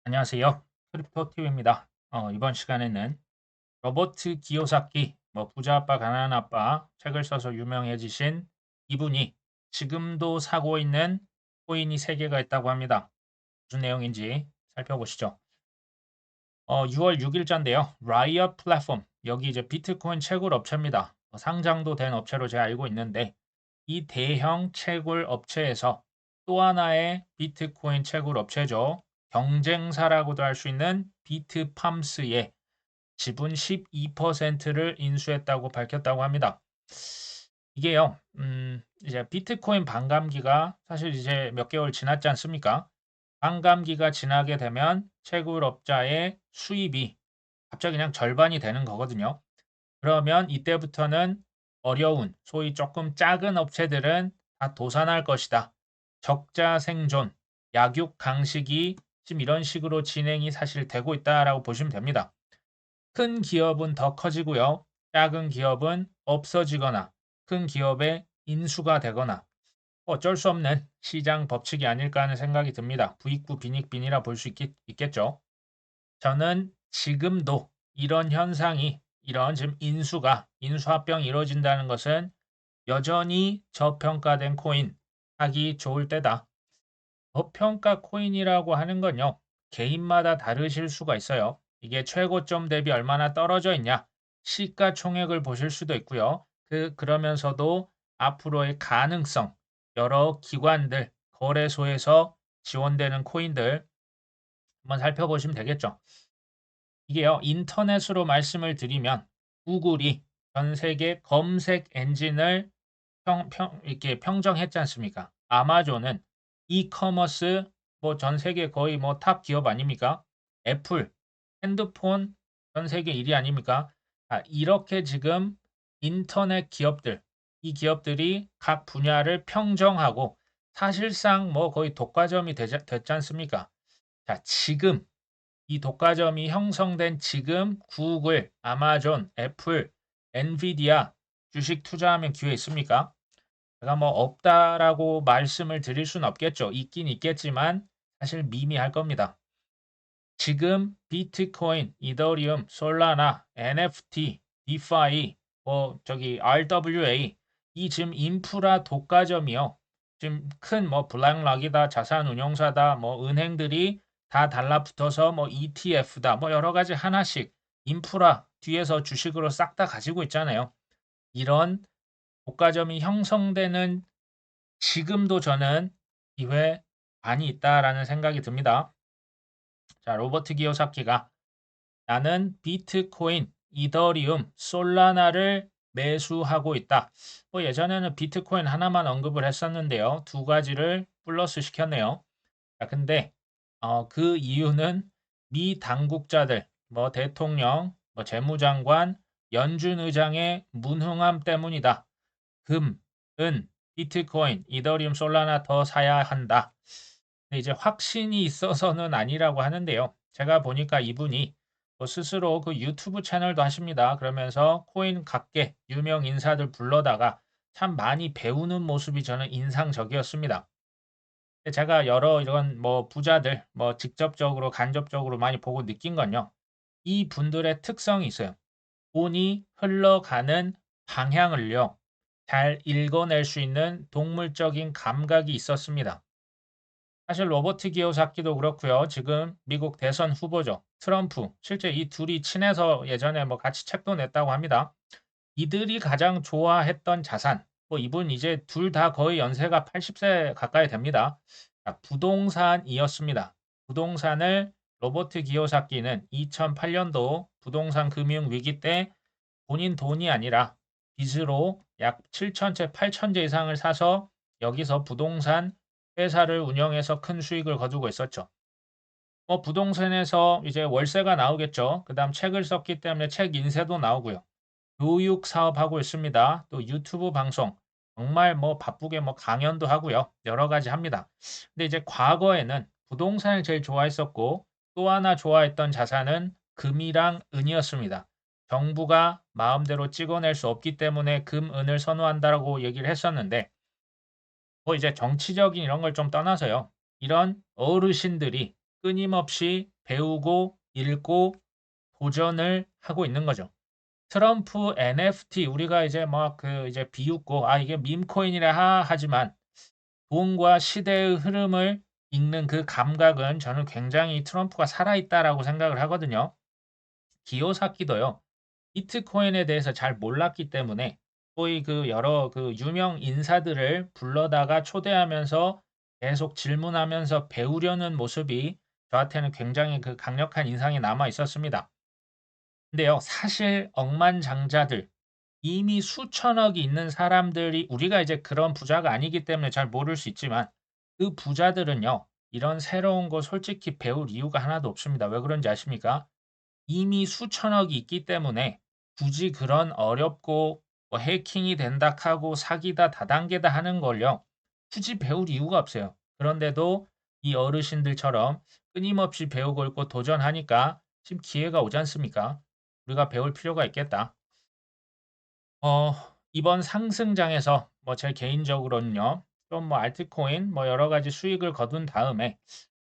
안녕하세요. 크립토TV입니다. 이번 시간에는 로버트 기요사키, 부자 아빠, 가난한 아빠 책을 써서 유명해지신 이분이 지금도 사고 있는 코인이 3개가 있다고 합니다. 무슨 내용인지 살펴보시죠. 6월 6일자인데요. 라이엇 플랫폼, 여기 이제 비트코인 채굴 업체입니다. 상장도 된 업체로 제가 알고 있는데 이 대형 채굴 업체에서 또 하나의 비트코인 채굴 업체죠. 경쟁사라고도 할 수 있는 비트팜스의 지분 12%를 인수했다고 밝혔다고 합니다. 이게요, 이제 비트코인 반감기가 사실 이제 몇 개월 지났지 않습니까? 반감기가 지나게 되면 채굴업자의 수입이 갑자기 그냥 절반이 되는 거거든요. 그러면 이때부터는 어려운, 소위 조금 작은 업체들은 다 도산할 것이다. 적자 생존, 약육 강식이 지금 이런 식으로 진행이 사실 되고 있다라고 보시면 됩니다. 큰 기업은 더 커지고요. 작은 기업은 없어지거나 큰 기업의 인수가 되거나 어쩔 수 없는 시장 법칙이 아닐까 하는 생각이 듭니다. 부익부 빈익빈이라 볼 수 있겠죠. 저는 지금도 이런 현상이 이런 지금 인수합병이 이루어진다는 것은 여전히 저평가된 코인 하기 좋을 때다. 저평가 코인이라고 하는 건요. 개인마다 다르실 수가 있어요. 이게 최고점 대비 얼마나 떨어져 있냐. 시가총액을 보실 수도 있고요. 그러면서도 앞으로의 가능성, 여러 기관들, 거래소에서 지원되는 코인들 한번 살펴보시면 되겠죠. 이게요, 인터넷으로 말씀을 드리면 구글이 전 세계 검색 엔진을 이렇게 평정했지 않습니까? 아마존은 이커머스 전 세계 거의 탑 기업 아닙니까? 애플, 핸드폰 전 세계 1위 아닙니까? 이렇게 지금 인터넷 기업들, 이 기업들이 각 분야를 평정하고 사실상 거의 독과점이 됐지 않습니까? 자, 지금 이 독과점이 형성된 지금 구글, 아마존, 애플, 엔비디아 주식 투자하면 기회 있습니까? 제가 없다라고 말씀을 드릴 수는 없겠죠. 있긴 있겠지만 사실 미미할 겁니다. 지금 비트코인, 이더리움, 솔라나, NFT, 디파이, RWA 이 지금 인프라 독과점이요. 지금 큰 블랙락이다, 자산운용사다, 은행들이 다 달라붙어서 ETF다, 여러 가지 하나씩 인프라 뒤에서 주식으로 싹 다 가지고 있잖아요. 이런 독과점이 형성되는 지금도 저는 기회 많이 있다라는 생각이 듭니다. 자, 로버트 기요사키가 나는 비트코인, 이더리움, 솔라나를 매수하고 있다. 예전에는 비트코인 하나만 언급을 했었는데요. 두 가지를 플러스 시켰네요. 자, 근데 그 이유는 미 당국자들, 대통령, 재무장관, 연준 의장의 문흥함 때문이다. 금, 은, 비트코인, 이더리움, 솔라나 더 사야 한다. 근데 이제 확신이 있어서는 아니라고 하는데요. 제가 보니까 이분이 스스로 그 유튜브 채널도 하십니다. 그러면서 코인 각계 유명 인사들 불러다가 참 많이 배우는 모습이 저는 인상적이었습니다. 제가 여러 이런 부자들 직접적으로 간접적으로 많이 보고 느낀 건요. 이 분들의 특성이 있어요. 돈이 흘러가는 방향을요. 잘 읽어낼 수 있는 동물적인 감각이 있었습니다. 사실 로버트 기요사키도 그렇고요. 지금 미국 대선 후보죠. 트럼프. 실제 이 둘이 친해서 예전에 같이 책도 냈다고 합니다. 이들이 가장 좋아했던 자산. 이분 이제 둘 다 거의 연세가 80세 가까이 됩니다. 자, 부동산이었습니다. 부동산을 로버트 기요사키는 2008년도 부동산 금융 위기 때 본인 돈이 아니라 빚으로 약 7천채, 8천채 이상을 사서 여기서 부동산 회사를 운영해서 큰 수익을 거두고 있었죠. 부동산에서 이제 월세가 나오겠죠. 그다음 책을 썼기 때문에 책 인쇄도 나오고요. 교육 사업하고 있습니다. 또 유튜브 방송 정말 바쁘게 강연도 하고요. 여러 가지 합니다. 근데 이제 과거에는 부동산을 제일 좋아했었고 또 하나 좋아했던 자산은 금이랑 은이었습니다. 정부가 마음대로 찍어낼 수 없기 때문에 금, 은을 선호한다라고 얘기를 했었는데 이제 정치적인 이런 걸 좀 떠나서요. 이런 어르신들이 끊임없이 배우고 읽고 도전을 하고 있는 거죠. 트럼프 NFT 우리가 이제 막 이제 비웃고 이게 밈코인이라 하지만 돈과 시대의 흐름을 읽는 그 감각은 저는 굉장히 트럼프가 살아있다라고 생각을 하거든요. 기요사키도요. 비트코인에 대해서 잘 몰랐기 때문에 소위 여러 유명 인사들을 불러다가 초대하면서 계속 질문하면서 배우려는 모습이 저한테는 굉장히 강력한 인상이 남아 있었습니다. 근데요, 사실 억만장자들, 이미 수천억이 있는 사람들이 우리가 이제 그런 부자가 아니기 때문에 잘 모를 수 있지만 그 부자들은요, 이런 새로운 거 솔직히 배울 이유가 하나도 없습니다. 왜 그런지 아십니까? 이미 수천억이 있기 때문에 굳이 그런 어렵고 뭐 해킹이 된다 하고 사기다 다단계다 하는 걸요. 굳이 배울 이유가 없어요. 그런데도 이 어르신들처럼 끊임없이 배우고 있고 도전하니까 지금 기회가 오지 않습니까? 우리가 배울 필요가 있겠다. 어 이번 상승장에서 뭐 제 개인적으로는요. 좀 뭐 알트코인 뭐 여러 가지 수익을 거둔 다음에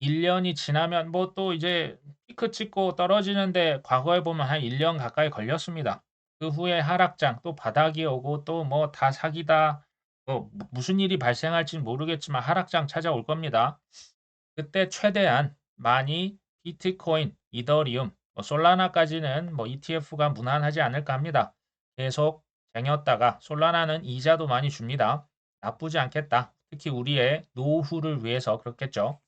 1 년이 지나면 뭐 또 이제 피크 찍고 떨어지는데 과거에 보면 한 1년 가까이 걸렸습니다. 그 후에 하락장 또 바닥이 오고 또 뭐 다 사기다. 뭐 무슨 일이 발생할지는 모르겠지만 하락장 찾아올 겁니다. 그때 최대한 많이 비트코인, 이더리움, 뭐 솔라나까지는 뭐 ETF가 무난하지 않을까 합니다. 계속 쟁였다가 솔라나는 이자도 많이 줍니다. 나쁘지 않겠다. 특히 우리의 노후를 위해서 그렇겠죠.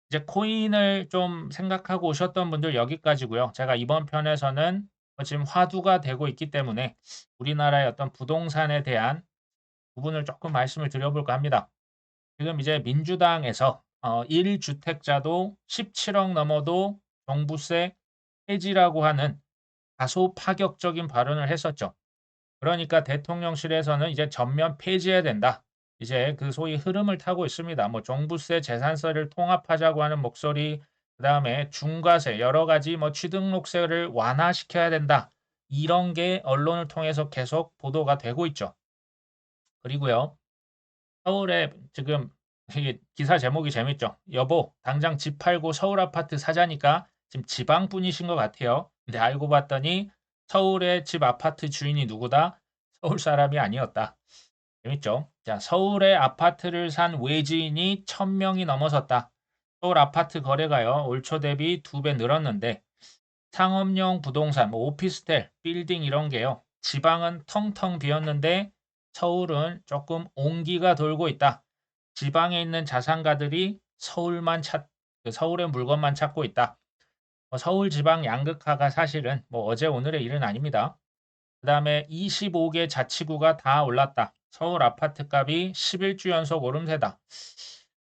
이제 코인을 좀 생각하고 오셨던 분들 여기까지고요. 제가 이번 편에서는 지금 화두가 되고 있기 때문에 우리나라의 어떤 부동산에 대한 부분을 조금 말씀을 드려볼까 합니다. 지금 이제 민주당에서 1주택자도 17억 넘어도 종부세 폐지라고 하는 다소 파격적인 발언을 했었죠. 그러니까 대통령실에서는 이제 전면 폐지해야 된다. 이제 소위 흐름을 타고 있습니다. 뭐 종부세, 재산세를 통합하자고 하는 목소리, 그다음에 중과세, 여러 가지 뭐 취등록세를 완화시켜야 된다. 이런 게 언론을 통해서 계속 보도가 되고 있죠. 그리고요. 서울에 지금 이게 기사 제목이 재밌죠. 여보, 당장 집 팔고 서울 아파트 사자니까 지금 지방 분이신 것 같아요. 근데 알고 봤더니 서울의 집 아파트 주인이 누구다? 서울 사람이 아니었다. 재밌죠? 자, 서울의 아파트를 산 외지인이 1000명이 넘어섰다. 서울 아파트 거래가요. 올 초 대비 2배 늘었는데 상업용 부동산, 뭐 오피스텔, 빌딩 이런 게요. 지방은 텅텅 비었는데 서울은 조금 온기가 돌고 있다. 지방에 있는 자산가들이 서울의 물건만 찾고 있다. 서울 지방 양극화가 사실은 뭐 어제 오늘의 일은 아닙니다. 그 다음에 25개 자치구가 다 올랐다. 서울 아파트 값이 11주 연속 오름세다.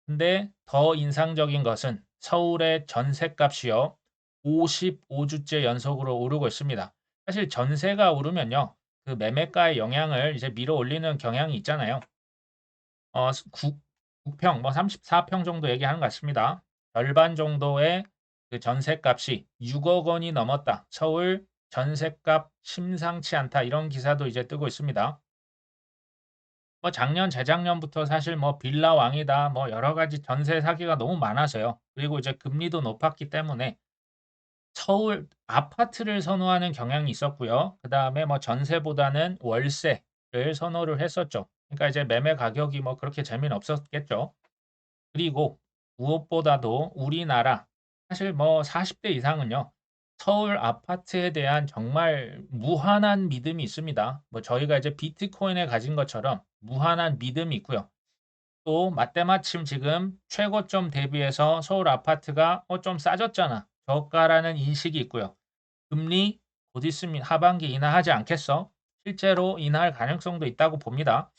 근데 더 인상적인 것은 서울의 전셋값이요. 55주째 연속으로 오르고 있습니다. 사실 전세가 오르면요. 그 매매가의 영향을 이제 밀어 올리는 경향이 있잖아요. 국평 뭐 34평 정도 얘기하는 것 같습니다. 절반 정도의 그 전셋값이 6억 원이 넘었다. 서울 전셋값 심상치 않다. 이런 기사도 이제 뜨고 있습니다. 뭐 작년, 재작년부터 사실 뭐 빌라 왕이다. 뭐 여러 가지 전세 사기가 너무 많아서요. 그리고 이제 금리도 높았기 때문에 서울 아파트를 선호하는 경향이 있었고요. 그다음에 뭐 전세보다는 월세를 선호를 했었죠. 그러니까 이제 매매 가격이 뭐 그렇게 재미는 없었겠죠. 그리고 무엇보다도 우리나라 사실 뭐 40대 이상은요. 서울 아파트에 대한 정말 무한한 믿음이 있습니다. 뭐 저희가 이제 비트코인에 가진 것처럼 무한한 믿음이 있고요. 또 맞대마침 지금 최고점 대비해서 서울 아파트가 좀 싸졌잖아. 저가라는 인식이 있고요. 금리 곧 있으면 하반기 인하하지 않겠어? 실제로 인하할 가능성도 있다고 봅니다.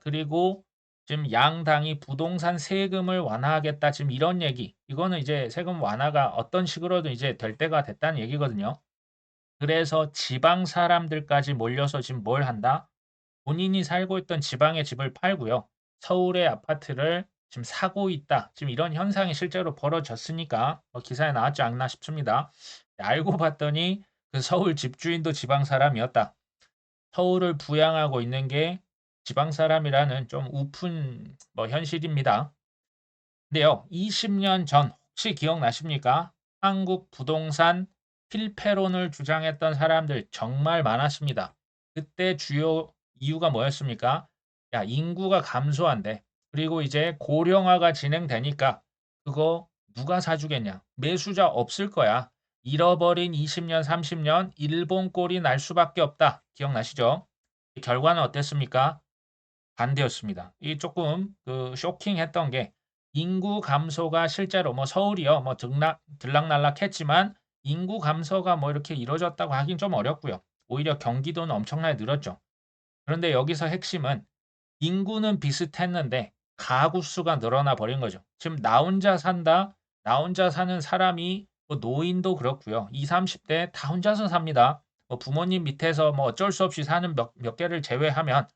그리고 지금 양당이 부동산 세금을 완화하겠다. 지금 이런 얘기. 이거는 이제 세금 완화가 어떤 식으로든 이제 될 때가 됐다는 얘기거든요. 그래서 지방 사람들까지 몰려서 지금 뭘 한다? 본인이 살고 있던 지방의 집을 팔고요. 서울의 아파트를 지금 사고 있다. 지금 이런 현상이 실제로 벌어졌으니까 기사에 나왔지 않나 싶습니다. 알고 봤더니 그 서울 집주인도 지방 사람이었다. 서울을 부양하고 있는 게 지방 사람이라는 좀 우픈 현실입니다. 근데요, 20년 전 혹시 기억나십니까? 한국 부동산 필패론을 주장했던 사람들 정말 많았습니다. 그때 주요 이유가 뭐였습니까? 야, 인구가 감소한대. 그리고 이제 고령화가 진행되니까 그거 누가 사주겠냐? 매수자 없을 거야. 잃어버린 20년, 30년 일본 꼴이 날 수밖에 없다. 기억나시죠? 결과는 어땠습니까? 반대였습니다. 이 조금 쇼킹했던 게 인구 감소가 실제로 뭐 서울이요. 뭐 들락날락했지만 인구 감소가 뭐 이렇게 이루어졌다고 하긴 좀 어렵고요. 오히려 경기도는 엄청나게 늘었죠. 그런데 여기서 핵심은 인구는 비슷했는데 가구 수가 늘어나 버린 거죠. 지금 나 혼자 산다. 나 혼자 사는 사람이 뭐 노인도 그렇고요. 20, 30대 다 혼자서 삽니다. 뭐 부모님 밑에서 뭐 어쩔 수 없이 사는 몇 개를 제외하면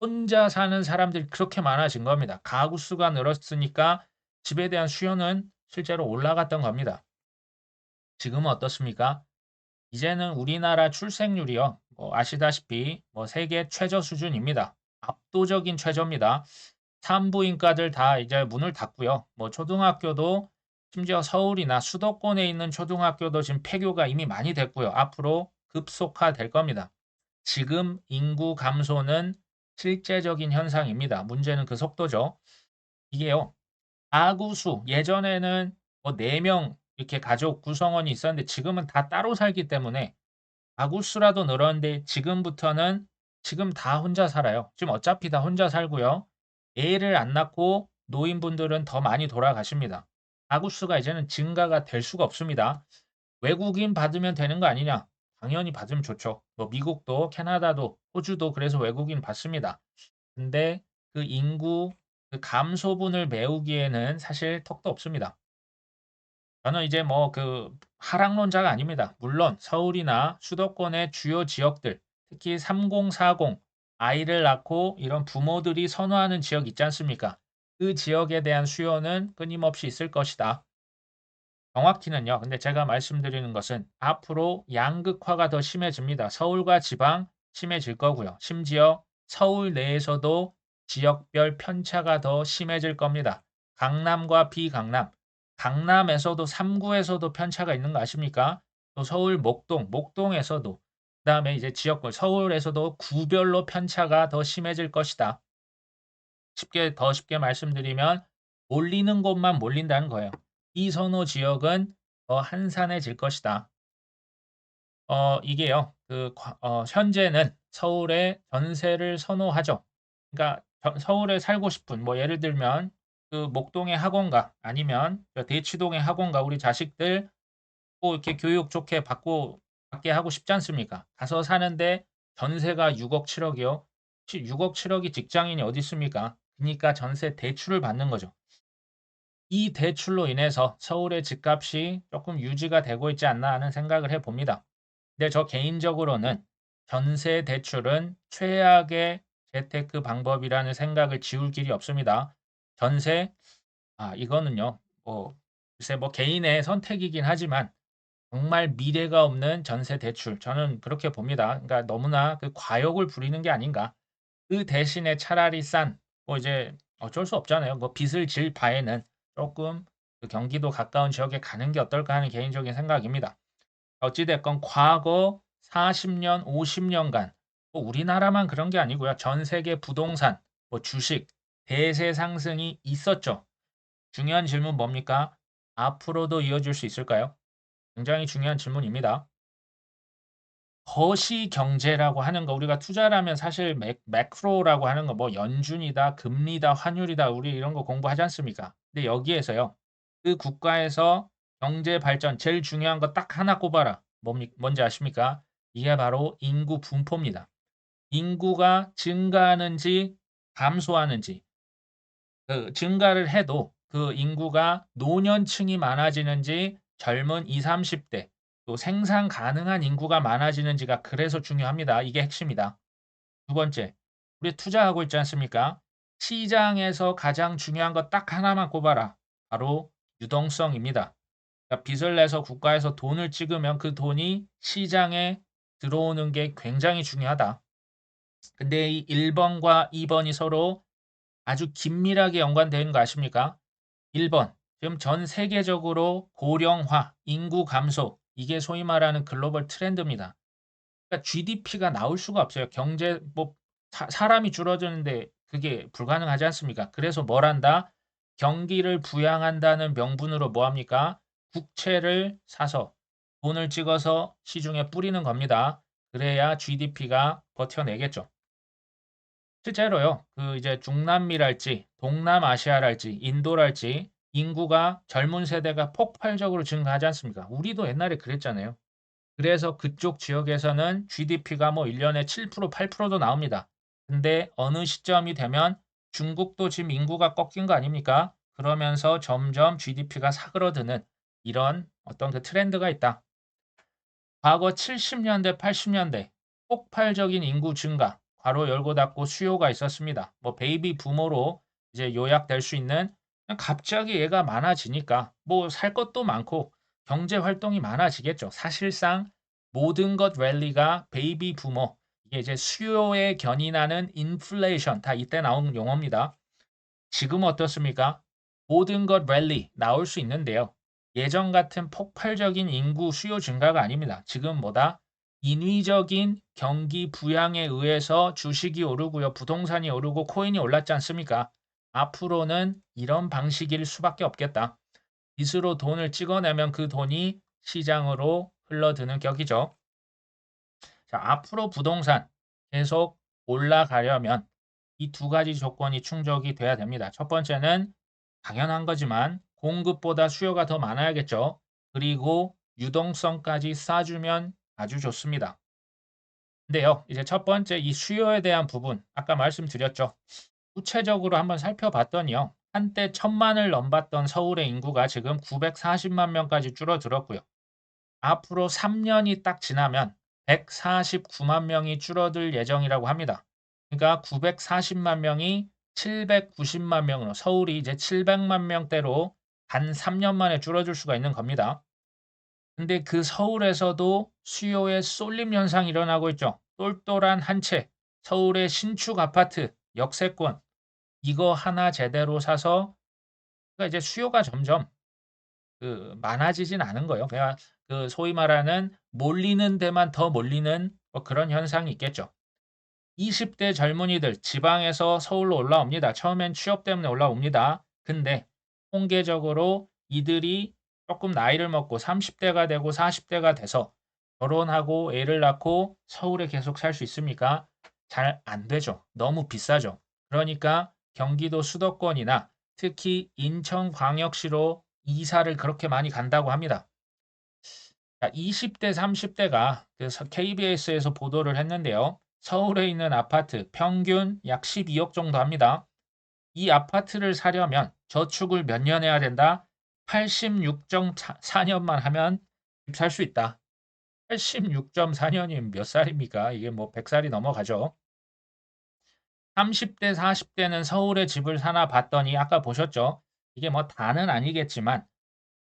혼자 사는 사람들이 그렇게 많아진 겁니다. 가구 수가 늘었으니까 집에 대한 수요는 실제로 올라갔던 겁니다. 지금은 어떻습니까? 이제는 우리나라 출생률이요. 뭐 아시다시피 뭐 세계 최저 수준입니다. 압도적인 최저입니다. 산부인과들 다 이제 문을 닫고요. 뭐 초등학교도 심지어 서울이나 수도권에 있는 초등학교도 지금 폐교가 이미 많이 됐고요. 앞으로 급속화될 겁니다. 지금 인구 감소는 실제적인 현상입니다. 문제는 그 속도죠. 이게요. 가구수 예전에는 뭐 4명 이렇게 가족 구성원이 있었는데 지금은 다 따로 살기 때문에 가구수라도 늘었는데 지금부터는 지금 다 혼자 살아요. 지금 어차피 다 혼자 살고요. 애를 안 낳고 노인분들은 더 많이 돌아가십니다. 가구수가 이제는 증가가 될 수가 없습니다. 외국인 받으면 되는 거 아니냐? 당연히 받으면 좋죠. 뭐 미국도 캐나다도 호주도 그래서 외국인 받습니다. 근데 그 인구 그 감소분을 메우기에는 사실 턱도 없습니다. 저는 이제 뭐 하락론자가 아닙니다. 물론 서울이나 수도권의 주요 지역들, 특히 3040 아이를 낳고 이런 부모들이 선호하는 지역 있지 않습니까? 그 지역에 대한 수요는 끊임없이 있을 것이다. 정확히는요. 근데 제가 말씀드리는 것은 앞으로 양극화가 더 심해집니다. 서울과 지방 심해질 거고요. 심지어 서울 내에서도 지역별 편차가 더 심해질 겁니다. 강남과 비강남, 강남에서도 3구에서도 편차가 있는 거 아십니까? 또 서울 목동에서도 그다음에 이제 지역별 서울에서도 구별로 편차가 더 심해질 것이다. 더 쉽게 말씀드리면 몰리는 곳만 몰린다는 거예요. 이 선호 지역은 더 한산해질 것이다. 이게요. 현재는 서울에 전세를 선호하죠. 그러니까 서울에 살고 싶은 뭐 예를 들면 목동의 학원가 아니면 대치동의 학원가 우리 자식들 꼭 이렇게 교육 좋게 받게 하고 싶지 않습니까? 가서 사는데 전세가 6억, 7억이요. 6억, 7억이 직장인이 어디 있습니까? 그러니까 전세 대출을 받는 거죠. 이 대출로 인해서 서울의 집값이 조금 유지가 되고 있지 않나 하는 생각을 해봅니다. 근데 저 개인적으로는 전세 대출은 최악의 재테크 방법이라는 생각을 지울 길이 없습니다. 전세, 이거는요, 글쎄 뭐 개인의 선택이긴 하지만 정말 미래가 없는 전세 대출. 저는 그렇게 봅니다. 그러니까 너무나 과욕을 부리는 게 아닌가. 그 대신에 차라리 뭐 이제 어쩔 수 없잖아요. 뭐 빚을 질 바에는 조금 경기도 가까운 지역에 가는 게 어떨까 하는 개인적인 생각입니다. 어찌됐건 과거 40년, 50년간 뭐 우리나라만 그런 게 아니고요. 전 세계 부동산, 뭐 주식, 대세 상승이 있었죠. 중요한 질문 뭡니까? 앞으로도 이어질 수 있을까요? 굉장히 중요한 질문입니다. 거시경제라고 하는 거 우리가 투자라면 사실 매크로라고 하는 거 뭐 연준이다, 금리다, 환율이다 우리 이런 거 공부하지 않습니까? 근데 여기에서요. 그 국가에서 경제 발전 제일 중요한 거 딱 하나 꼽아라. 뭔지 아십니까? 이게 바로 인구 분포입니다. 인구가 증가하는지 감소하는지 증가를 해도 그 인구가 노년층이 많아지는지 젊은 20, 30대 또 생산 가능한 인구가 많아지는지가 그래서 중요합니다. 이게 핵심이다. 두 번째, 우리 투자하고 있지 않습니까? 시장에서 가장 중요한 거 딱 하나만 꼽아라. 바로 유동성입니다. 그러니까 빚을 내서 국가에서 돈을 찍으면 그 돈이 시장에 들어오는 게 굉장히 중요하다. 근데 이 1번과 2번이 서로 아주 긴밀하게 연관되는 거 아십니까? 1번 지금 전 세계적으로 고령화, 인구 감소 이게 소위 말하는 글로벌 트렌드입니다. 그러니까 GDP가 나올 수가 없어요. 경제 뭐 사람이 줄어드는데 그게 불가능하지 않습니까? 그래서 뭘 한다? 경기를 부양한다는 명분으로 뭐 합니까? 국채를 사서 돈을 찍어서 시중에 뿌리는 겁니다. 그래야 GDP가 버텨내겠죠. 실제로요. 그 이제 중남미랄지 동남아시아랄지 인도랄지 인구가 젊은 세대가 폭발적으로 증가하지 않습니까? 우리도 옛날에 그랬잖아요. 그래서 그쪽 지역에서는 GDP가 뭐 1년에 7% 8%도 나옵니다. 근데 어느 시점이 되면 중국도 지금 인구가 꺾인 거 아닙니까? 그러면서 점점 GDP가 사그러드는 이런 어떤 그 트렌드가 있다. 과거 70년대, 80년대 폭발적인 인구 증가, 괄호 열고 닫고 수요가 있었습니다. 뭐 베이비 부모로 이제 요약될 수 있는 그냥 갑자기 얘가 많아지니까 뭐 살 것도 많고 경제 활동이 많아지겠죠. 사실상 모든 것 랠리가 베이비 부모 이게 이제 수요에 견인하는 인플레이션 다 이때 나온 용어입니다. 지금 어떻습니까? 모든 것 랠리 나올 수 있는데요. 예전 같은 폭발적인 인구 수요 증가가 아닙니다. 지금 뭐다? 인위적인 경기 부양에 의해서 주식이 오르고요. 부동산이 오르고 코인이 올랐지 않습니까? 앞으로는 이런 방식일 수밖에 없겠다. 빚으로 돈을 찍어내면 그 돈이 시장으로 흘러드는 격이죠. 자, 앞으로 부동산 계속 올라가려면 이 두 가지 조건이 충족이 돼야 됩니다. 첫 번째는 당연한 거지만 공급보다 수요가 더 많아야겠죠. 그리고 유동성까지 쌓아주면 아주 좋습니다. 근데요, 이제 첫 번째 이 수요에 대한 부분 아까 말씀드렸죠. 구체적으로 한번 살펴봤더니요. 한때 1000만을 넘봤던 서울의 인구가 지금 940만 명까지 줄어들었고요. 앞으로 3년이 딱 지나면 149만 명이 줄어들 예정이라고 합니다. 그러니까 940만 명이 790만 명으로 서울이 이제 700만 명대로 단 3년 만에 줄어들 수가 있는 겁니다. 근데 그 서울에서도 수요의 쏠림 현상이 일어나고 있죠. 똘똘한 한 채, 서울의 신축 아파트, 역세권 이거 하나 제대로 사서 그러니까 이제 수요가 점점 그 많아지진 않은 거예요. 그냥 그 소위 말하는 몰리는 데만 더 몰리는 뭐 그런 현상이 있겠죠. 20대 젊은이들 지방에서 서울로 올라옵니다. 처음엔 취업 때문에 올라옵니다. 근데 통계적으로 이들이 조금 나이를 먹고 30대가 되고 40대가 돼서 결혼하고 애를 낳고 서울에 계속 살 수 있습니까? 잘 안 되죠. 너무 비싸죠. 그러니까 경기도 수도권이나 특히 인천광역시로 이사를 그렇게 많이 간다고 합니다. 자, 20대, 30대가 그 KBS에서 보도를 했는데요. 서울에 있는 아파트 평균 약 12억 정도 합니다. 이 아파트를 사려면 저축을 몇 년 해야 된다? 86.4년만 하면 살 수 있다. 86.4년이면 몇 살입니까? 이게 뭐 100살이 넘어가죠. 30대, 40대는 서울에 집을 사나 봤더니 아까 보셨죠? 이게 뭐 다는 아니겠지만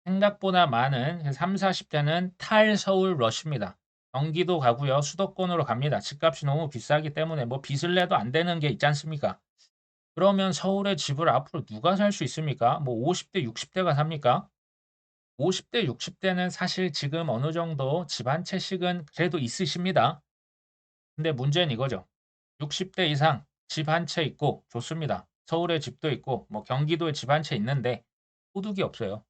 생각보다 많은 3, 40대는 탈서울 러시입니다. 경기도 가고요. 수도권으로 갑니다. 집값이 너무 비싸기 때문에 뭐 빚을 내도 안 되는 게 있지 않습니까? 그러면 서울에 집을 앞으로 누가 살 수 있습니까? 뭐 50대, 60대가 삽니까? 50대, 60대는 사실 지금 어느 정도 집 한 채씩은 그래도 있으십니다. 근데 문제는 이거죠. 60대 이상 집 한 채 있고 좋습니다. 서울에 집도 있고 뭐 경기도에 집 한 채 있는데 소득이 없어요.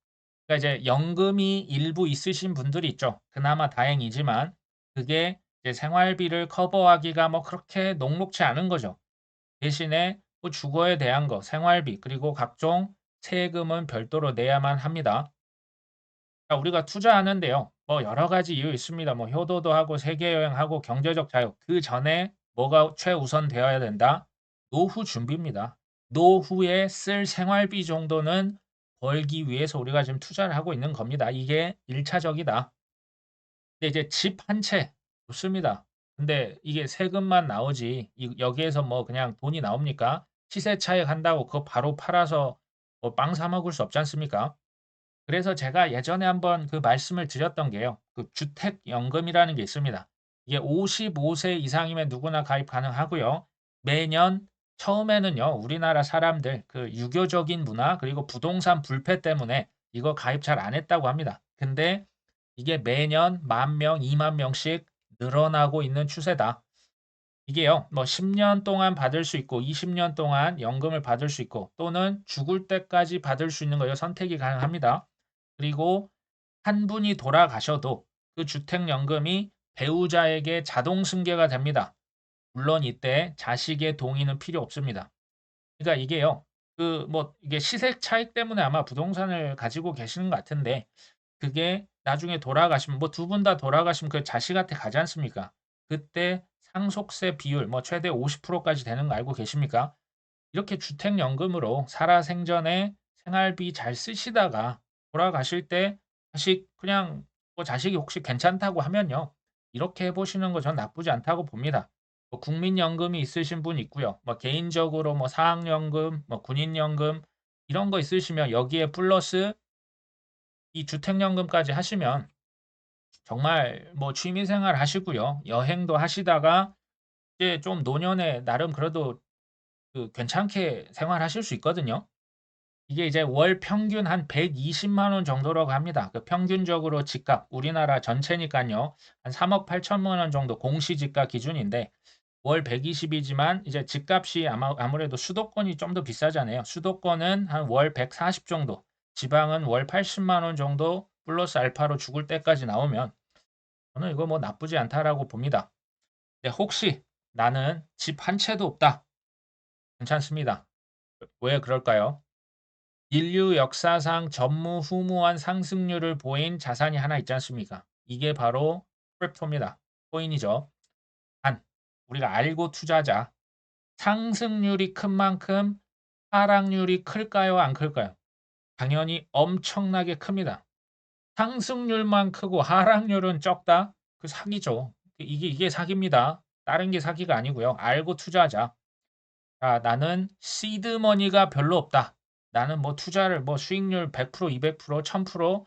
그러니까 이제 연금이 일부 있으신 분들이 있죠. 그나마 다행이지만 그게 이제 생활비를 커버하기가 뭐 그렇게 녹록지 않은 거죠. 대신에 뭐 주거에 대한 거, 생활비 그리고 각종 세금은 별도로 내야만 합니다. 자, 우리가 투자하는데요. 뭐 여러 가지 이유 있습니다. 뭐 효도도 하고 세계 여행하고 경제적 자유. 그 전에 뭐가 최우선 되어야 된다? 노후 준비입니다. 노후에 쓸 생활비 정도는 벌기 위해서 우리가 지금 투자를 하고 있는 겁니다. 이게 1차적이다. 근데 이제 집 한 채 좋습니다. 근데 이게 세금만 나오지 여기에서 뭐 그냥 돈이 나옵니까? 시세 차익 한다고 그거 바로 팔아서 뭐 빵 사 먹을 수 없지 않습니까? 그래서 제가 예전에 한번 그 말씀을 드렸던 게요. 그 주택연금이라는 게 있습니다. 이게 55세 이상이면 누구나 가입 가능하고요. 매년 처음에는요. 우리나라 사람들 그 유교적인 문화 그리고 부동산 불패 때문에 이거 가입 잘 안 했다고 합니다. 근데 이게 매년 10,000명, 20,000명씩 늘어나고 있는 추세다. 이게요, 뭐 10년 동안 받을 수 있고 20년 동안 연금을 받을 수 있고 또는 죽을 때까지 받을 수 있는 거예요. 선택이 가능합니다. 그리고 한 분이 돌아가셔도 그 주택연금이 배우자에게 자동 승계가 됩니다. 물론 이때 자식의 동의는 필요 없습니다. 그러니까 이게요, 그 뭐 이게 시세 차익 때문에 아마 부동산을 가지고 계시는 것 같은데 그게 나중에 돌아가시면 뭐 두 분 다 돌아가시면 그 자식한테 가지 않습니까? 그때 상속세 비율 뭐 최대 50%까지 되는 거 알고 계십니까? 이렇게 주택연금으로 살아생전에 생활비 잘 쓰시다가 돌아가실 때 자식 그냥 뭐 자식이 혹시 괜찮다고 하면요. 이렇게 해 보시는 거 전 나쁘지 않다고 봅니다. 뭐 국민연금이 있으신 분 있고요. 뭐 개인적으로 뭐 사학연금, 뭐 군인연금 이런 거 있으시면 여기에 플러스 이 주택연금까지 하시면 정말 뭐 취미생활 하시고요. 여행도 하시다가 이제 좀 노년에 나름 그래도 그 괜찮게 생활하실 수 있거든요. 이게 이제 월 평균 한 120만 원 정도라고 합니다. 그 평균적으로 집값 우리나라 전체니깐요. 한 3억 8천만 원 정도 공시지가 기준인데 월 120 이지만 이제 집값이 아무래도 수도권이 좀 더 비싸잖아요. 수도권은 한 월 140 정도, 지방은 월 80만 원 정도 플러스 알파로 죽을 때까지 나오면 저는 이거 뭐 나쁘지 않다라고 봅니다. 근데 혹시 '나는 집 한 채도 없다.' 괜찮습니다. 왜 그럴까요? 인류 역사상 전무후무한 상승률을 보인 자산이 하나 있지 않습니까? 이게 바로 크립토입니다. 코인이죠. 단 우리가 알고 투자하자. 상승률이 큰 만큼 하락률이 클까요? 안 클까요? 당연히 엄청나게 큽니다. 상승률만 크고 하락률은 적다? 그 사기죠. 이게 사기입니다. 다른 게 사기가 아니고요. 알고 투자하자. 자, 나는 시드 머니가 별로 없다. 나는 뭐 투자를 뭐 수익률 100%, 200%, 1000%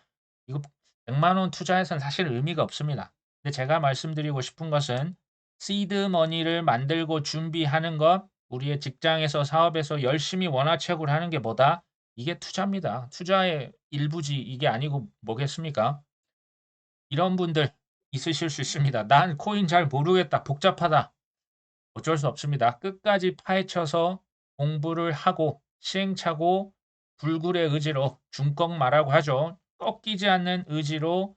이거 100만 원 투자해서는 사실 의미가 없습니다. 근데 제가 말씀드리고 싶은 것은 시드 머니를 만들고 준비하는 것, 우리의 직장에서 사업에서 열심히 원화채굴 하는 게 뭐다? 이게 투자입니다. 투자의 일부지 이게 아니고 뭐겠습니까? 이런 분들 있으실 수 있습니다. 난 코인 잘 모르겠다. 복잡하다. 어쩔 수 없습니다. 끝까지 파헤쳐서 공부를 하고 시행착오 불굴의 의지로 중꺾마라고 하죠. 꺾이지 않는 의지로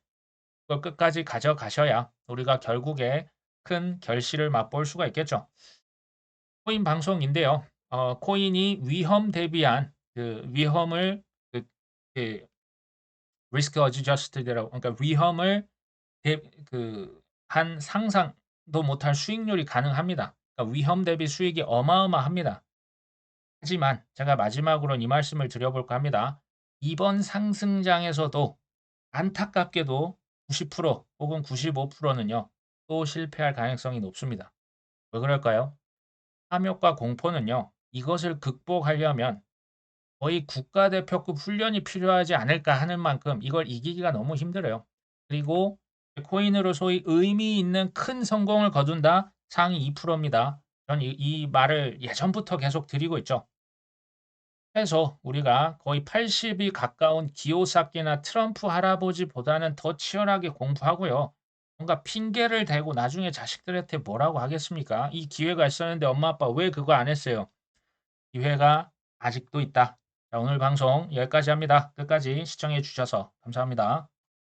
그걸 끝까지 가져가셔야 우리가 결국에 큰 결실을 맛볼 수가 있겠죠. 코인 방송인데요. 코인이 위험 대비한 그 위험을 그, 그 리스크 어드저스트드라고 그러니까 위험을 한 상상도 못할 수익률이 가능합니다. 그러니까 위험 대비 수익이 어마어마합니다. 하지만 제가 마지막으로 이 말씀을 드려볼까 합니다. 이번 상승장에서도 안타깝게도 90% 혹은 95%는요. 또 실패할 가능성이 높습니다. 왜 그럴까요? 탐욕과 공포는요. 이것을 극복하려면 거의 국가대표급 훈련이 필요하지 않을까 하는 만큼 이걸 이기기가 너무 힘들어요. 그리고 코인으로 소위 의미 있는 큰 성공을 거둔다? 상위 2%입니다. 전 이 말을 예전부터 계속 드리고 있죠. 해서 우리가 거의 80이 가까운 기요사키나 트럼프 할아버지보다는 더 치열하게 공부하고요. 뭔가 핑계를 대고 나중에 자식들한테 뭐라고 하겠습니까? 이 기회가 있었는데 엄마 아빠 왜 그거 안 했어요? 기회가 아직도 있다. 자, 오늘 방송 여기까지 합니다. 끝까지 시청해 주셔서 감사합니다.